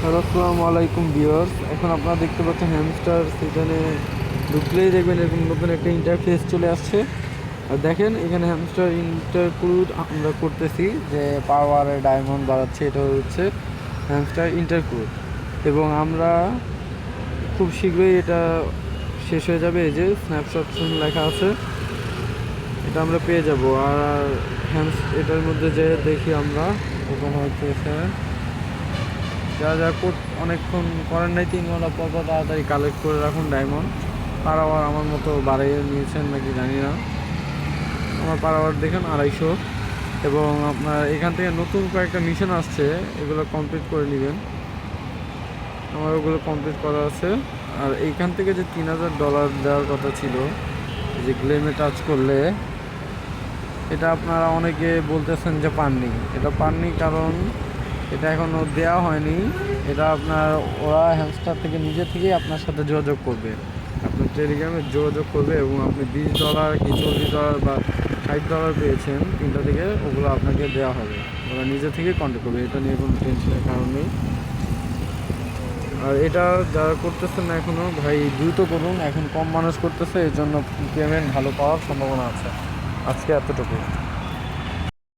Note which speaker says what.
Speaker 1: আসসালামু আলাইকুম ভিউয়ার্স। এখন আপনারা দেখতে পাচ্ছেন হ্যামস্টার সিজনে ঢুকলেই দেখবেন এরকম নতুন একটা ইন্টারফেস চলে আসছে। আর দেখেন এখানে হ্যামস্টার ইন্টারক্লুড আমরা করতেছি, যে পাওয়ারে ডায়মন্ড বাড়াচ্ছে, এটা হচ্ছে হ্যামস্টার ইন্টারক্লুড। এবং আমরা খুব শীঘ্রই এটা শেষ হয়ে যাবে। এই যে স্ন্যাপশট লেখা আছে, এটা আমরা পেয়ে যাব। আর এটার মধ্যে যে দেখি আমরা ওখানে হচ্ছে যা যা অনেকক্ষণ করেন নাই, 3 ঘন্টা পর পর তাড়াতাড়ি কালেক্ট করে রাখুন ডায়মন্ড। পারাওয়ার আমার মতো বাড়িয়ে নিয়েছেন নাকি জানি না, আমার পারাওয়ার দেখেন 250। এবং আপনার এখান থেকে নতুন কয়েকটা মিশন আসছে, এগুলো কমপ্লিট করে নেবেন। আমার ওগুলো কমপ্লিট করা আছে। আর এইখান থেকে যে $3000 দেওয়ার কথা ছিল, যে ক্লেমে টাচ করলে, এটা আপনারা অনেকে বলতেছেন যে পাননি। এটা পাননি কারণ এটা এখনও দেওয়া হয়নি। এটা আপনার ওরা হ্যামস্টার থেকে নিজে থেকেই আপনার সাথে যোগাযোগ করবে, আপনার টেলিগ্রামে যোগাযোগ করবে। এবং আপনি $20 কি $40 বা $60 পেয়েছেন তিনটা থেকে, ওগুলো আপনাকে দেওয়া হবে। ওরা নিজে থেকেই কন্ট্যাক্ট করবে, এটা নিয়ে কোনো টেনশনের কারণ নেই। আর এটা যারা করতেছেন না এখনও, ভাই দ্রুত করুন, এখন কম মানুষ করতেছে, এর জন্য পেমেন্ট ভালো পাওয়ার সম্ভাবনা আছে। আজকে এতটুকু।